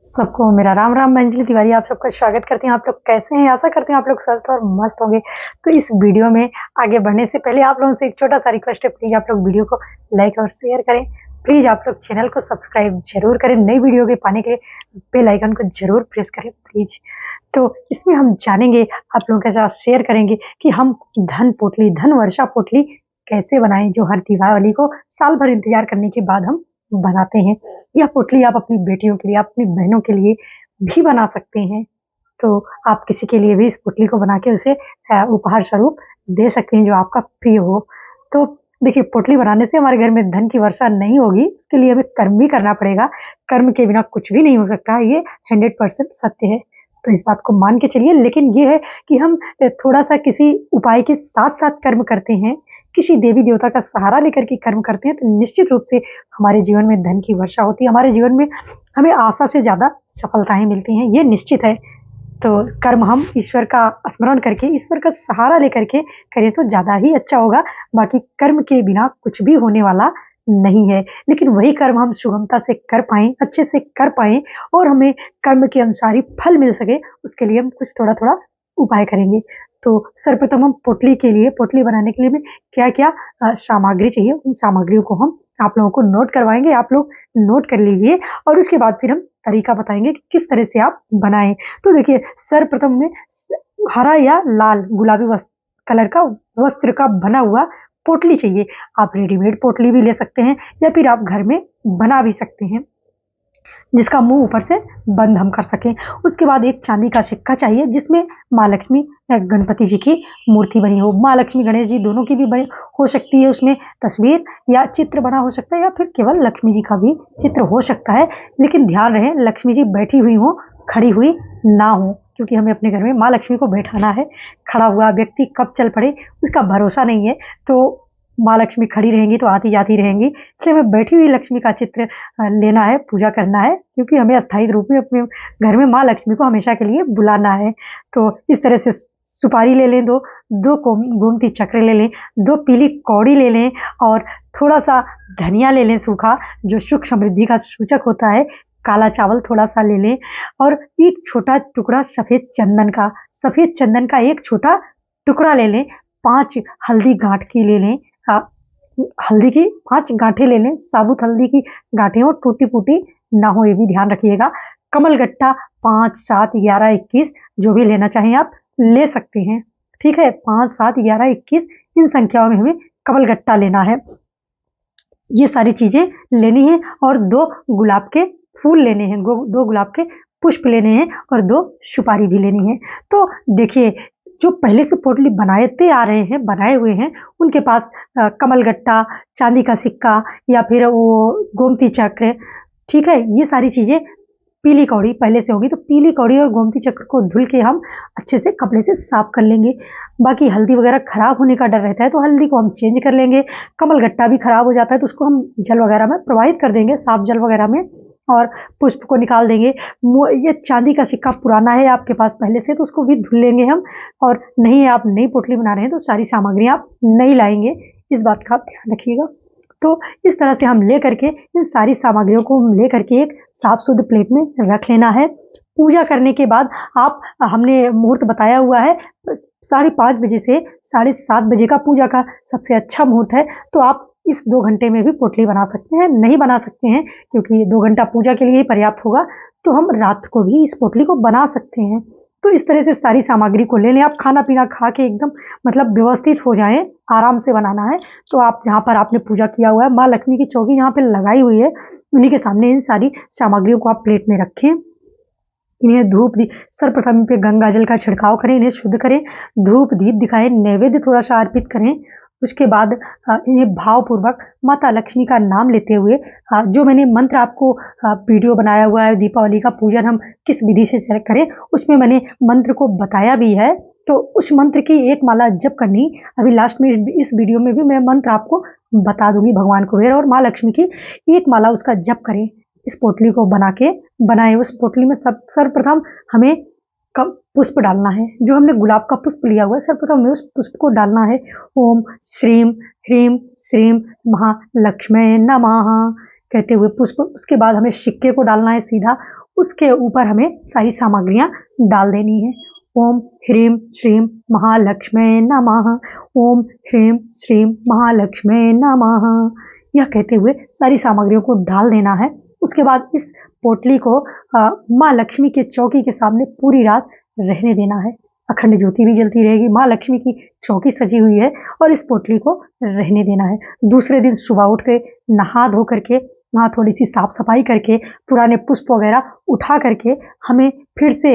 सबको मेरा राम राम। मैं अंजलि तिवारी आप सबका स्वागत करती हूँ। आप लोग कैसे हैं? आशा करती हूँ आप लोग स्वस्थ और मस्त होंगे। तो इस वीडियो में आगे बढ़ने से पहले आप लोगों से एक छोटा सा रिक्वेस्ट है, प्लीज आप लोग वीडियो को लाइक और शेयर करें। प्लीज आप लोग चैनल को सब्सक्राइब जरूर करें। नई वीडियो के पाने के लिए बेल आइकन को जरूर प्रेस करें प्लीज। तो इसमें हम जानेंगे, आप लोगों के साथ शेयर करेंगे कि हम धन वर्षा पोटली कैसे बनाएं, जो हर दीपावली को साल भर इंतजार करने के बाद हम बनाते हैं। यह पोटली आप अपनी बेटियों के लिए, अपनी बहनों के लिए भी बना सकते हैं। तो आप किसी के लिए भी इस पोटली को बना के उसे उपहार स्वरूप दे सकते हैं, जो आपका प्रिय हो। तो देखिए, पोटली बनाने से हमारे घर में धन की वर्षा नहीं होगी, इसके लिए हमें कर्म भी करना पड़ेगा। कर्म के बिना कुछ भी नहीं हो सकता, ये 100% सत्य है। तो इस बात को मान के चलिए। लेकिन ये है कि हम थोड़ा सा किसी उपाय के साथ साथ कर्म करते हैं, किसी देवी देवता का सहारा लेकर के कर्म करते हैं, तो निश्चित रूप से हमारे जीवन में धन की वर्षा होती है। हमारे जीवन में हमें आशा से ज्यादा सफलताएं मिलती हैं, ये निश्चित है। तो कर्म हम ईश्वर का स्मरण करके, ईश्वर का सहारा लेकर के करें तो ज्यादा ही अच्छा होगा। बाकी कर्म के बिना कुछ भी होने वाला नहीं है। लेकिन वही कर्म हम सुगमता से कर पाए, अच्छे से कर पाए और हमें कर्म के अनुसार ही फल मिल सके, उसके लिए हम कुछ थोड़ा थोड़ा उपाय करेंगे। तो सर्वप्रथम हम पोटली बनाने के लिए हमें क्या क्या सामग्री चाहिए, उन सामग्रियों को हम आप लोगों को नोट करवाएंगे। आप लोग नोट कर लीजिए और उसके बाद फिर हम तरीका बताएंगे कि किस तरह से आप बनाएं। तो देखिए, सर्वप्रथम में हरा या लाल गुलाबी कलर का वस्त्र का बना हुआ पोटली चाहिए। आप रेडीमेड पोटली भी ले सकते हैं या फिर आप घर में बना भी सकते हैं, जिसका मुंह ऊपर से बंद हम कर सकें। उसके बाद एक चांदी का सिक्का चाहिए, जिसमें माँ लक्ष्मी या गणपति जी की मूर्ति बनी हो। माँ लक्ष्मी गणेश जी दोनों की भी बनी हो सकती है, उसमें तस्वीर या चित्र बना हो सकता है, या फिर केवल लक्ष्मी जी का भी चित्र हो सकता है। लेकिन ध्यान रहे, लक्ष्मी जी बैठी हुई हो, खड़ी हुई ना हो, क्योंकि हमें अपने घर में माँ लक्ष्मी को बैठाना है। खड़ा हुआ व्यक्ति कब चल पड़े उसका भरोसा नहीं है। तो माँ लक्ष्मी खड़ी रहेंगी तो आती जाती रहेंगी, इसलिए हमें बैठी हुई लक्ष्मी का चित्र लेना है, पूजा करना है, क्योंकि हमें अस्थायी रूप में अपने घर में माँ लक्ष्मी को हमेशा के लिए बुलाना है। तो इस तरह से सुपारी ले लें, दो गोमती चक्र ले लें, 2 पीली कौड़ी ले लें और थोड़ा सा धनिया ले लें सूखा, जो सुख समृद्धि का सूचक होता है। काला चावल थोड़ा सा ले लें और एक छोटा टुकड़ा सफेद चंदन का एक छोटा टुकड़ा ले लें। 5 हल्दी गांठ की ले लें, हल्दी की 5 गांठें ले लें। साबुत हल्दी की गांठें हो, टूटी फूटी ना हो, ये भी ध्यान रखिएगा। कमल गट्टा 5, 7, 11, 21 जो भी लेना चाहें आप ले सकते हैं, ठीक है। 5, 7, 11, 21 इन संख्याओं में हमें कमल गट्टा लेना है। ये सारी चीजें लेनी है और 2 गुलाब के फूल लेने हैं, 2 गुलाब के पुष्प लेने हैं और 2 सुपारी भी लेनी है। तो देखिए, जो पहले से पोटली बनाए हुए हैं, उनके पास कमल गट्टा, चांदी का सिक्का या फिर वो गोमती चक्र, ठीक है, ये सारी चीजें पीली कौड़ी पहले से होगी। तो पीली कौड़ी और गोमती चक्र को धुल के हम अच्छे से कपड़े से साफ कर लेंगे। बाकी हल्दी वगैरह खराब होने का डर रहता है, तो हल्दी को हम चेंज कर लेंगे। कमल गट्टा भी खराब हो जाता है, तो उसको हम जल वगैरह में प्रवाहित कर देंगे, साफ जल वगैरह में, और पुष्प को निकाल देंगे। ये चांदी का सिक्का पुराना है आपके पास पहले से, तो उसको भी धुल लेंगे हम। और नहीं है, आप नई पोटली बना रहे हैं, तो सारी सामग्री आप नहीं लाएंगे, इस बात का आप ध्यान रखिएगा। तो इस तरह से हम ले करके इन सारी सामग्रियों को हम ले करके एक साफ शुद्ध प्लेट में रख लेना है। पूजा करने के बाद हमने मुहूर्त बताया हुआ है 5:30 बजे से 7:30 बजे का पूजा का सबसे अच्छा मुहूर्त है। तो आप इस 2 घंटे में भी पोटली बना सकते हैं। नहीं बना सकते हैं क्योंकि 2 घंटा पूजा के लिए ही पर्याप्त होगा, तो हम रात को भी इस पोटली को बना सकते हैं। तो इस तरह से सारी सामग्री को ले लें। आप खाना पीना खा के एकदम मतलब व्यवस्थित हो जाएं, आराम से बनाना है। तो आप जहाँ पर आपने पूजा किया हुआ है, माँ लक्ष्मी की चौकी जहाँ पे लगाई हुई है, उन्हीं के सामने इन सारी सामग्रियों को आप प्लेट में रखें। इन्हें सर्वप्रथम पे गंगा जल का छिड़काव करें, इन्हें शुद्ध करें, धूप दीप दिखाएं, नैवेद्य थोड़ा सा अर्पित करें। उसके बाद इन्हें भावपूर्वक माता लक्ष्मी का नाम लेते हुए, जो मैंने मंत्र आपको वीडियो बनाया हुआ है, दीपावली का पूजन हम किस विधि से करें, उसमें मैंने मंत्र को बताया भी है। तो उस मंत्र की एक माला जप करनी, अभी लास्ट में इस वीडियो में भी मैं मंत्र आपको बता दूंगी, भगवान कुबेर और माँ लक्ष्मी की एक माला उसका जप करें। इस पोटली को बनाए उस पोटली में सर्वप्रथम हमें पुष्प डालना है। जो हमने गुलाब का पुष्प लिया हुआ है, सर्वप्रथम हमें उस पुष्प को डालना है। ओम श्रीम ह्रीम श्रीम महालक्ष्मी नमः कहते हुए पुष्प। उसके बाद हमें सिक्के को डालना है सीधा, उसके ऊपर हमें सारी सामग्रियां डाल देनी है। ओम ह्रीम श्रीम महालक्ष्मी नमः, ओम ह्रीम श्रीम महालक्ष्मी नमः, यह कहते हुए सारी सामग्रियों को डाल देना है। उसके बाद इस पोटली को माँ लक्ष्मी के चौकी के सामने पूरी रात रहने देना है। अखंड ज्योति भी जलती रहेगी, माँ लक्ष्मी की चौकी सजी हुई है और इस पोटली को रहने देना है। दूसरे दिन सुबह उठ के नहा धो करके, वहाँ थोड़ी सी साफ सफाई करके, पुराने पुष्प वगैरह उठा करके हमें फिर से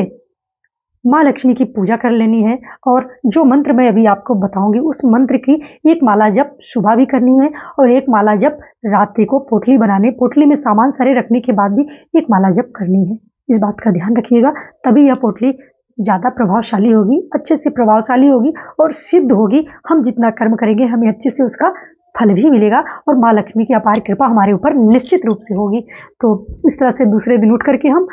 माँ लक्ष्मी की पूजा कर लेनी है। और जो मंत्र मैं अभी आपको बताऊंगी उस मंत्र की एक माला जप सुबह भी करनी है और एक माला जप रात्रि को पोटली में सामान सारे रखने के बाद भी एक माला जप करनी है। इस बात का ध्यान रखिएगा, तभी यह पोटली ज़्यादा प्रभावशाली होगी, अच्छे से प्रभावशाली होगी और सिद्ध होगी। हम जितना कर्म करेंगे हमें अच्छे से उसका फल भी मिलेगा और माँ लक्ष्मी की अपार कृपा हमारे ऊपर निश्चित रूप से होगी। तो इस तरह से दूसरे दिन उठ करके हम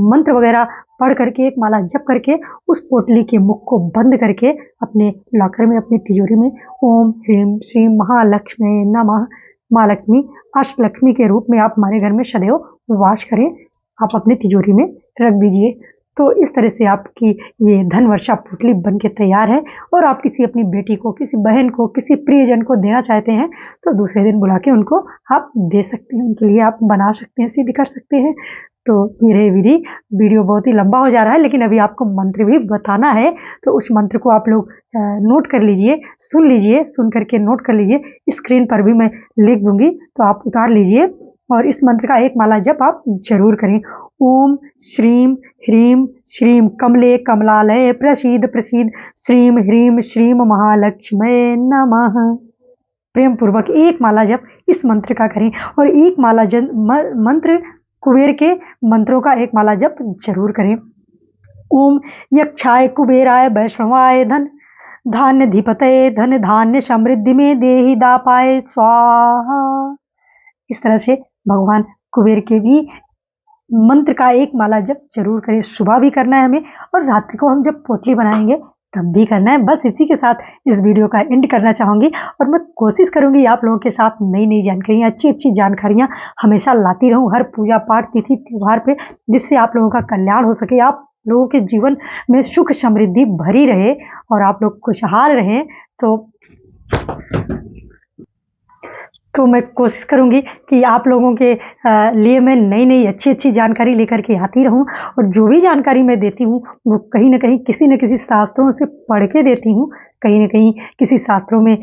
मंत्र वगैरह पढ़ करके एक माला जप करके उस पोटली के मुख को बंद करके अपने लॉकर में, अपनी तिजोरी में ओम ह्रीम श्रीम महालक्ष्मी नमः, माँ लक्ष्मी अष्टलक्ष्मी के रूप में आप हमारे घर में सदैव वास करें, आप अपनी तिजोरी में रख दीजिए। तो इस तरह से आपकी ये धन वर्षा पोटली बन के तैयार है। और आप किसी अपनी बेटी को, किसी बहन को, किसी प्रियजन को देना चाहते हैं तो दूसरे दिन बुला के उनको आप दे सकते हैं, उनके लिए आप बना सकते हैं, सिद्ध कर सकते हैं। तो ये रही विधि। वीडियो बहुत ही लंबा हो जा रहा है लेकिन अभी आपको मंत्र भी बताना है, तो उस मंत्र को आप लोग नोट कर लीजिए, सुन लीजिए, सुन करके नोट कर लीजिए। स्क्रीन पर भी मैं लिख दूंगी तो आप उतार लीजिए और इस मंत्र का एक माला जप आप जरूर करें। ओम श्रीम ह्रीम श्रीम कमले कमलालय प्रसीद प्रसीद श्रीम ह्रीम श्रीम महालक्ष्मी नमः। प्रेम पूर्वक एक माला जप इस मंत्र का करें और एक माला मंत्र कुबेर के मंत्रों का एक माला जप जरूर करें। ओम यक्षाय कुबेराय वैष्णवाय धन धान्य धिपते धन धान्य समृद्धि में देहि दापाय स्वाहा। इस तरह से भगवान कुबेर के भी मंत्र का एक माला जप जरूर करें। सुबह भी करना है हमें और रात्रि को हम जब पोटली बनाएंगे तब भी करना है। बस इसी के साथ इस वीडियो का एंड करना चाहूंगी और मैं कोशिश करूंगी आप लोगों के साथ नई नई जानकारियां, अच्छी अच्छी जानकारियां हमेशा लाती रहूं हर पूजा पाठ तिथि त्योहार पे, जिससे आप लोगों का कल्याण हो सके, आप लोगों के जीवन में सुख समृद्धि भरी रहे और आप लोग खुशहाल रहें। तो मैं कोशिश करूंगी कि आप लोगों के लिए मैं नई नई अच्छी अच्छी जानकारी लेकर के आती रहूं और जो भी जानकारी मैं देती हूं वो कहीं ना कहीं किसी न किसी शास्त्रों से पढ़ के देती हूं, कहीं ना कहीं किसी शास्त्रों में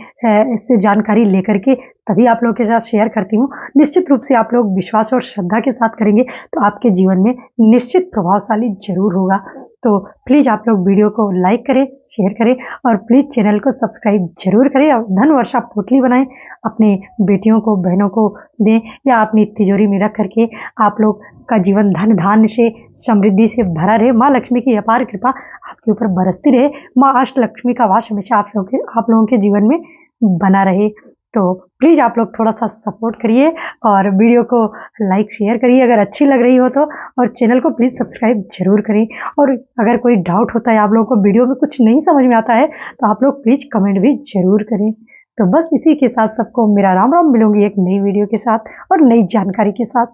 इससे जानकारी लेकर के तभी आप लोगों के साथ शेयर करती हूँ। निश्चित रूप से आप लोग विश्वास और श्रद्धा के साथ करेंगे तो आपके जीवन में निश्चित प्रभावशाली जरूर होगा। तो प्लीज़ आप लोग वीडियो को लाइक करें, शेयर करें और प्लीज़ चैनल को सब्सक्राइब जरूर करें और धन वर्षा पोटली बनाएं, अपने बेटियों को, बहनों को दें या अपनी तिजोरी में रख करके आप लोग का जीवन धन धान्य से समृद्धि से भरा रहे। माँ लक्ष्मी की अपार कृपा आपके ऊपर बरसती रहे, माँ अष्टलक्ष्मी का वास हमेशा आप लोगों के जीवन में बना रहे। तो प्लीज़ आप लोग थोड़ा सा सपोर्ट करिए और वीडियो को लाइक शेयर करिए अगर अच्छी लग रही हो तो, और चैनल को प्लीज़ सब्सक्राइब जरूर करें। और अगर कोई डाउट होता है, आप लोगों को वीडियो में कुछ नहीं समझ में आता है तो आप लोग प्लीज़ कमेंट भी जरूर करें। तो बस इसी के साथ सबको मेरा राम राम, मिलूंगी एक नई वीडियो के साथ और नई जानकारी के साथ।